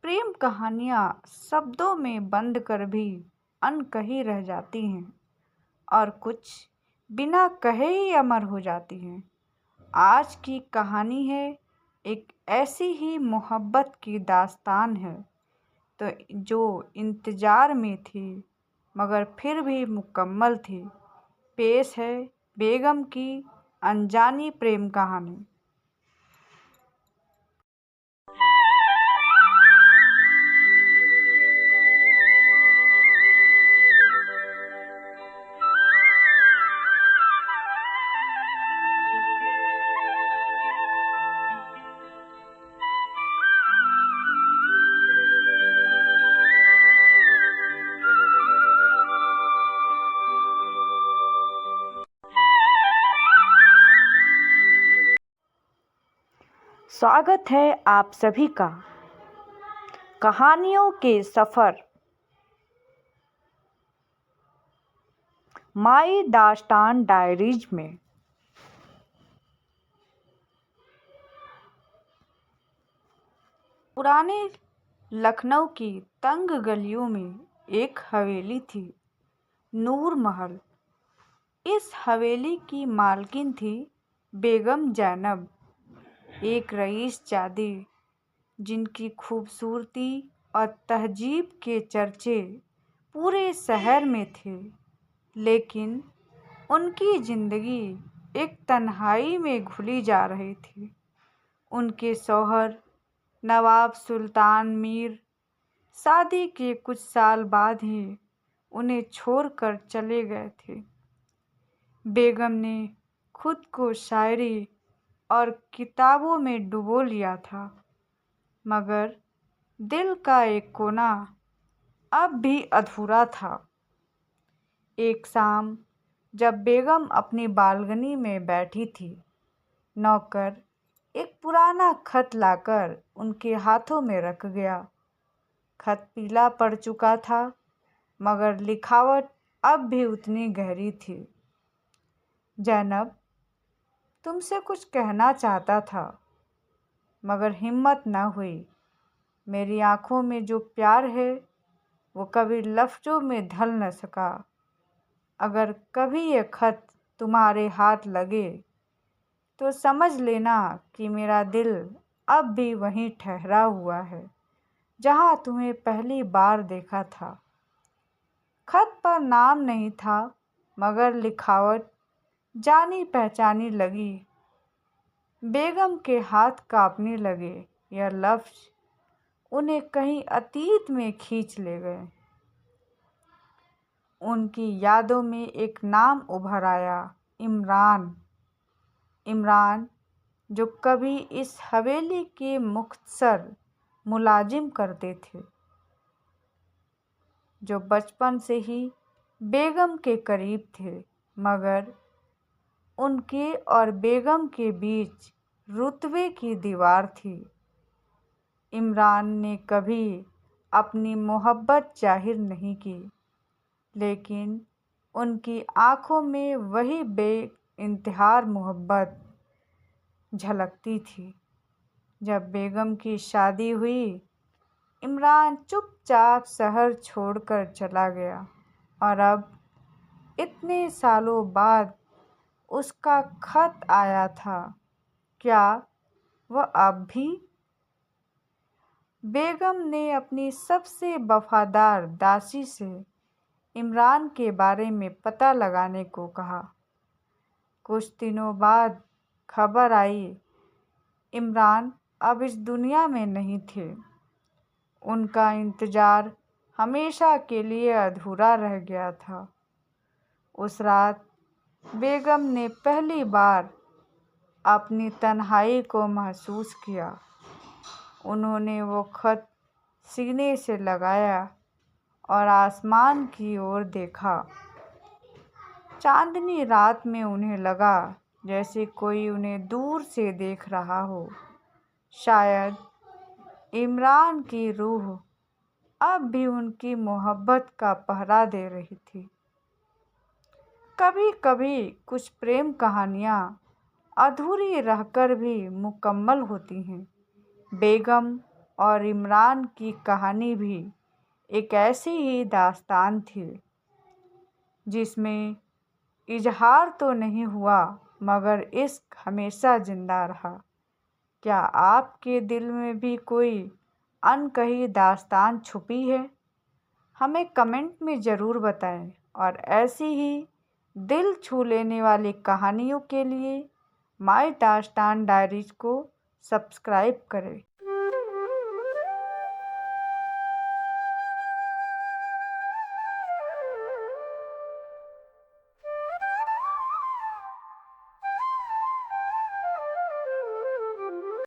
प्रेम कहानियाँ शब्दों में बंद कर भी अनकही रह जाती हैं और कुछ बिना कहे ही अमर हो जाती हैं। आज की कहानी है एक ऐसी ही मोहब्बत की दास्तान है तो जो इंतज़ार में थी मगर फिर भी मुकम्मल थी। पेश है बेगम की अनजानी प्रेम कहानी। स्वागत है आप सभी का कहानियों के सफ़र माई दास्तान डायरीज में। पुराने लखनऊ की तंग गलियों में एक हवेली थी, नूर महल। इस हवेली की मालकिन थी बेगम जैनब, एक रईसजादी जिनकी खूबसूरती और तहजीब के चर्चे पूरे शहर में थे। लेकिन उनकी ज़िंदगी एक तन्हाई में घुली जा रही थी। उनके शौहर नवाब सुल्तान मीर शादी के कुछ साल बाद ही उन्हें छोड़कर चले गए थे। बेगम ने खुद को शायरी और किताबों में डुबो लिया था, मगर दिल का एक कोना अब भी अधूरा था। एक शाम जब बेगम अपनी बालकनी में बैठी थी, नौकर एक पुराना खत लाकर उनके हाथों में रख गया। खत पीला पड़ चुका था, मगर लिखावट अब भी उतनी गहरी थी। जैनब, तुमसे कुछ कहना चाहता था, मगर हिम्मत न हुई। मेरी आँखों में जो प्यार है वो कभी लफ्ज़ों में ढल न सका। अगर कभी ये खत तुम्हारे हाथ लगे तो समझ लेना कि मेरा दिल अब भी वहीं ठहरा हुआ है जहाँ तुम्हें पहली बार देखा था। खत पर नाम नहीं था, मगर लिखावट जानी पहचानी लगी। बेगम के हाथ कांपने लगे। यह लफ्ज़ उन्हें कहीं अतीत में खींच ले गए। उनकी यादों में एक नाम उभर आया, इमरान। इमरान, जो कभी इस हवेली के मुख्तसर मुलाजिम करते थे, जो बचपन से ही बेगम के करीब थे, मगर उनके और बेगम के बीच रुतबे की दीवार थी। इमरान ने कभी अपनी मोहब्बत जाहिर नहीं की, लेकिन उनकी आँखों में वही बेइंतहा मोहब्बत झलकती थी। जब बेगम की शादी हुई, इमरान चुपचाप शहर छोड़कर चला गया और अब इतने सालों बाद उसका खत आया था। क्या वह अब भी? बेगम ने अपनी सबसे वफादार दासी से इमरान के बारे में पता लगाने को कहा। कुछ दिनों बाद खबर आई, इमरान अब इस दुनिया में नहीं थे। उनका इंतज़ार हमेशा के लिए अधूरा रह गया था। उस रात बेगम ने पहली बार अपनी तन्हाई को महसूस किया। उन्होंने वो खत सीने से लगाया और आसमान की ओर देखा। चांदनी रात में उन्हें लगा जैसे कोई उन्हें दूर से देख रहा हो। शायद इमरान की रूह अब भी उनकी मोहब्बत का पहरा दे रही थी। कभी कभी कुछ प्रेम कहानियाँ अधूरी रहकर भी मुकम्मल होती हैं। बेगम और इमरान की कहानी भी एक ऐसी ही दास्तान थी जिसमें इजहार तो नहीं हुआ मगर इश्क हमेशा जिंदा रहा। क्या आपके दिल में भी कोई अनकही दास्तान छुपी है? हमें कमेंट में ज़रूर बताएं और ऐसी ही दिल छू लेने वाली कहानियों के लिए माय दास्तान डायरीज़ को सब्सक्राइब करें।